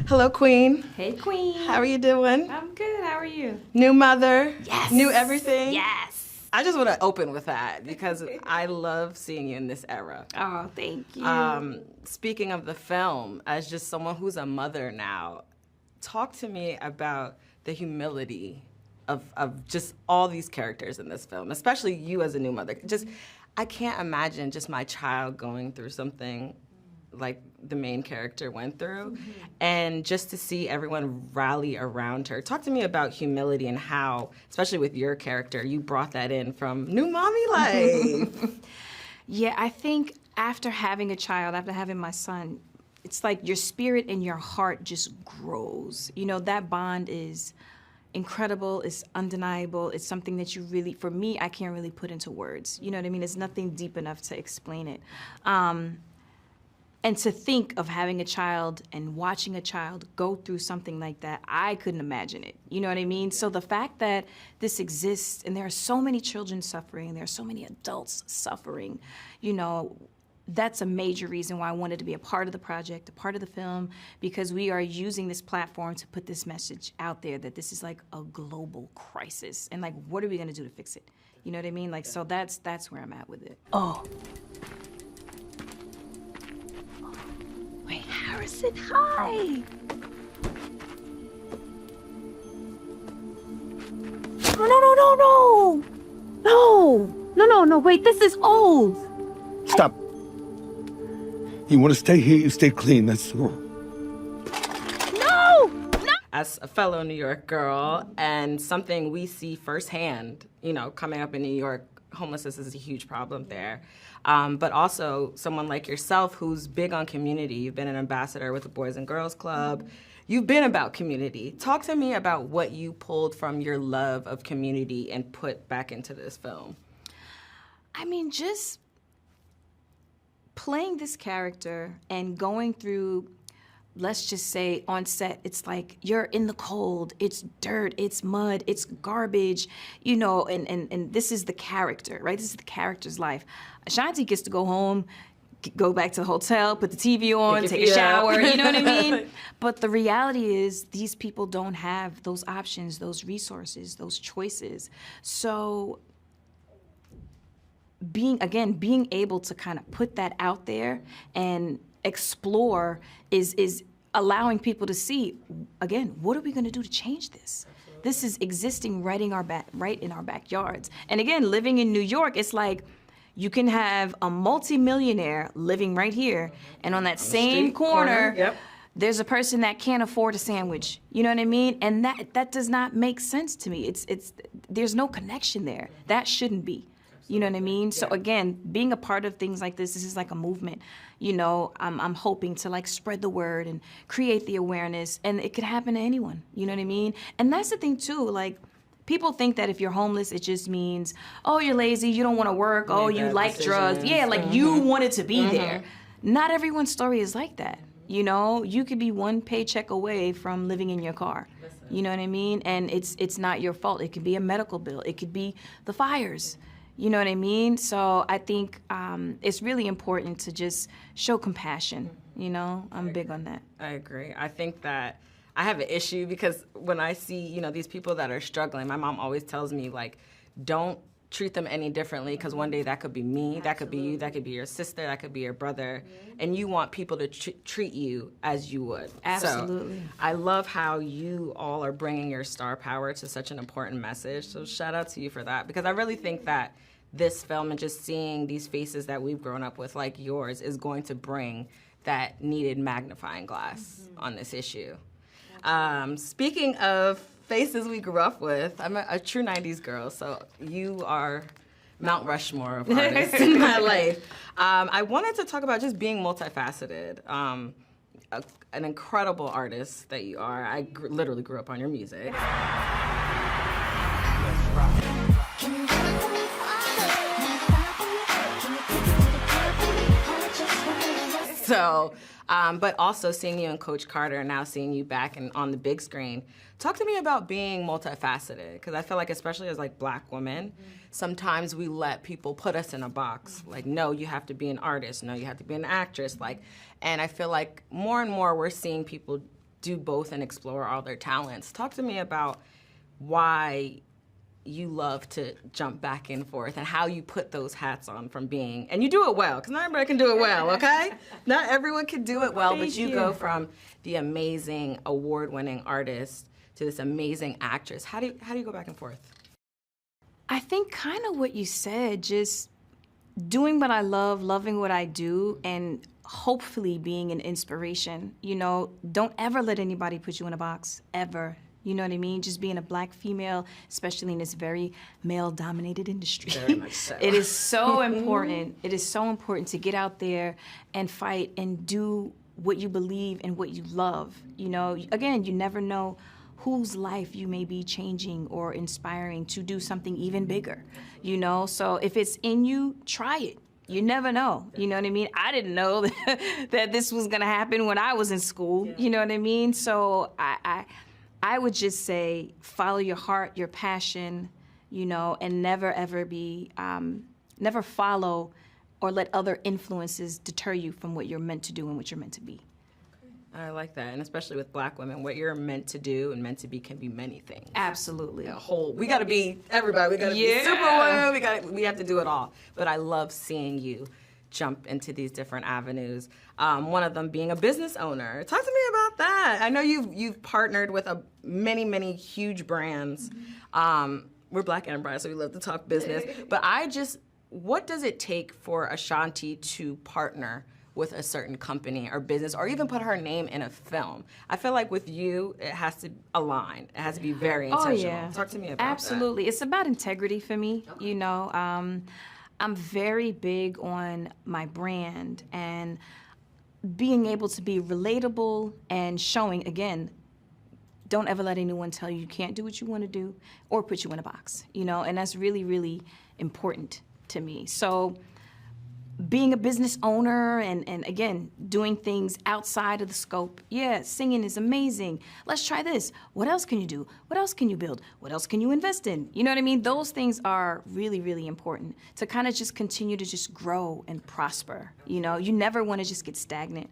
Hello, Queen. Hey, Queen. How are you doing? I'm good. How are you? New mother. Yes. New everything. Yes. I just want to open with that because I love seeing you in this era. Oh, thank you. Speaking of the film, as just someone who's a mother now, talk to me about the humility of just all these characters in this film, especially you as a new mother. Just, I can't imagine just my child going through something like the main character went through, and just to see everyone rally around her. Talk to me about humility and how, especially with your character, you brought that in from new mommy life. Yeah, I think after having a child, after having my son, it's like your spirit and your heart just grows. You know, that bond is incredible, it's undeniable, it's something that you really, for me, I can't really put into words. You know what I mean? It's nothing deep enough to explain it. And to think of having a child and watching a child go through something like that, I couldn't imagine it. You know what I mean? So the fact that this exists and there are so many children suffering, there are so many adults suffering, you know, that's a major reason why I wanted to be a part of the project, a part of the film, because we are using this platform to put this message out there that this is like a global crisis. And like, what are we gonna do to fix it? You know what I mean? Like, so that's where I'm at with it. Oh. Wait, Harrison, hi! No, wait, this is old! Stop. You want to stay here, you stay clean, that's all. No! As a fellow New York girl, and something we see firsthand, you know, coming up in New York, homelessness is a huge problem there. But also someone like yourself who's big on community. You've been an ambassador with the Boys and Girls Club. You've been about community. Talk to me about what you pulled from your love of community and put back into this film. I mean, just playing this character and going through, let's just say on set, it's like you're in the cold, it's dirt, it's mud, it's garbage, you know, and this is the character, right? This is the character's life. Ashanti gets to go home, go back to the hotel, put the TV on, take a shower, you know what I mean? But the reality is these people don't have those options, those resources, those choices. So being able to kind of put that out there and explore is allowing people to see, again, what are we gonna do to change this? Absolutely. This is existing right in our backyards. And again, living in New York, it's like you can have a multimillionaire living right here, and on that same corner, yep, there's a person that can't afford a sandwich. You know what I mean? And that does not make sense to me. There's no connection there. That shouldn't be. You know what I mean? So again, being a part of things like this is like a movement. You know, I'm hoping to like spread the word and create the awareness, and it could happen to anyone. You know what I mean? And that's the thing too, like, people think that if you're homeless, it just means, oh, you're lazy, you don't want to work, oh, you like drugs. Yeah, like you wanted to be there. Not everyone's story is like that. You know, you could be one paycheck away from living in your car. You know what I mean? And it's not your fault. It could be a medical bill. It could be the fires. You know what I mean? So I think it's really important to just show compassion. You know, I'm big on that. I agree. I think that I have an issue because when I see, you know, these people that are struggling, my mom always tells me, like, don't treat them any differently because one day that could be me, that could be you, that could be your sister, that could be your brother, and you want people to treat you as you would. Absolutely. So I love how you all are bringing your star power to such an important message, so shout out to you for that, because I really think that this film and just seeing these faces that we've grown up with, like yours, is going to bring that needed magnifying glass on this issue. Speaking of faces we grew up with, I'm a true 90s girl, so you are Mount Rushmore of artists in my life. I wanted to talk about just being multifaceted. An incredible artist that you are. I literally grew up on your music. So, but also seeing you in Coach Carter and now seeing you back and on the big screen. Talk to me about being multifaceted, because I feel like especially as like Black women, sometimes we let people put us in a box. Like, no, you have to be an artist. No, you have to be an actress. Like, and I feel like more and more we're seeing people do both and explore all their talents. Talk to me about why you love to jump back and forth and how you put those hats on from being, and you do it well, because not everybody can do it well, okay? Not everyone can do it well, but you go from the amazing award-winning artist to this amazing actress. How do you go back and forth? I think kind of what you said, just doing what I love, loving what I do, and hopefully being an inspiration. You know, don't ever let anybody put you in a box, ever. You know what I mean? Just being a Black female, especially in this very male-dominated industry. Very much so. It is so important. It is so important to get out there and fight and do what you believe and what you love. You know, again, you never know whose life you may be changing or inspiring to do something even bigger, you know? So if it's in you, try it. You never know, you know what I mean? I didn't know that this was gonna happen when I was in school, you know what I mean? So I would just say follow your heart, your passion, you know, and never ever never follow or let other influences deter you from what you're meant to do and what you're meant to be. I like that, and especially with Black women, what you're meant to do and meant to be can be many things. Absolutely. We got to be everybody. We got to be Superwoman. We have to do it all. But I love seeing you jump into these different avenues. One of them being a business owner. Talk to me about that. I know you've partnered with many huge brands. We're Black enterprise, so we love to talk business. But what does it take for Ashanti to partner with a certain company or business, or even put her name in a film? I feel like with you, it has to align. It has to be very intentional. Oh, yeah. Talk to me about Absolutely. It's about integrity for me, you know. I'm very big on my brand and being able to be relatable and showing, again, don't ever let anyone tell you you can't do what you want to do or put you in a box, you know, and that's really, really important to me. So being a business owner and again, doing things outside of the scope. Yeah, singing is amazing. Let's try this. What else can you do? What else can you build? What else can you invest in? You know what I mean? Those things are really, really important to kind of just continue to just grow and prosper. You know, you never want to just get stagnant.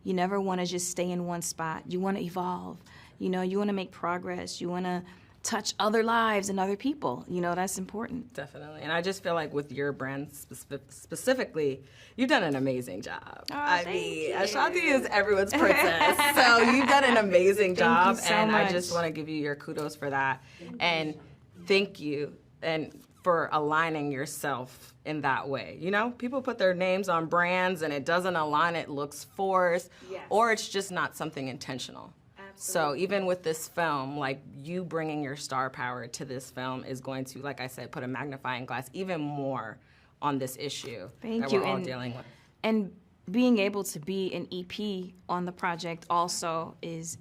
You never want to just stay in one spot. You want to evolve. You know, you want to make progress. You want to touch other lives and other people. You know, that's important. Definitely. And I just feel like with your brand specifically, you've done an amazing job. Oh, I thank mean, you. Ashanti is everyone's princess. So you've done an amazing job. Thank you so and much. I just want to give you your kudos for that. And thank you and for aligning yourself in that way. You know, people put their names on brands and it doesn't align, it looks forced, or it's just not something intentional. So even with this film, like you bringing your star power to this film is going to, like I said, put a magnifying glass even more on this issue that we're all dealing with. And being able to be an EP on the project also is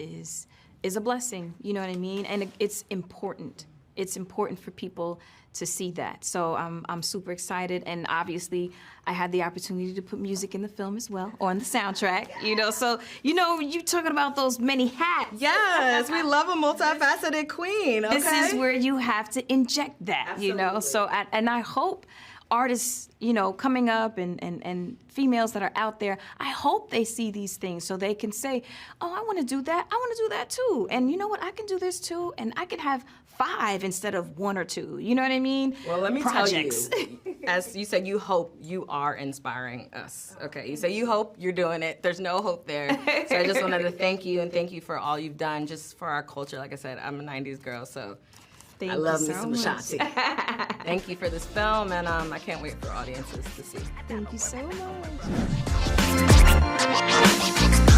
a blessing. You know what I mean? And it's important. It's important for people to see that. So I'm super excited, and obviously I had the opportunity to put music in the film as well, on the soundtrack, you know, so, you know, you talking about those many hats. Yes, we love a multifaceted queen, okay? This is where you have to inject that, Absolutely. you know, so, and I hope artists, you know, coming up and females that are out there, I hope they see these things so they can say, oh, I want to do that. I want to do that too. And you know what? I can do this too. And I can have 5 instead of 1 or 2. You know what I mean? Well, let me Projects. tell you, as you said, you hope you are inspiring us. Okay, you say you hope you're doing it. There's no hope there. So I just wanted to thank you and thank you for all you've done just for our culture. Like I said, I'm a 90s girl, so Thank I love you me so some much. Ashanti. Thank you for this film, and I can't wait for audiences to see. Thank you so much.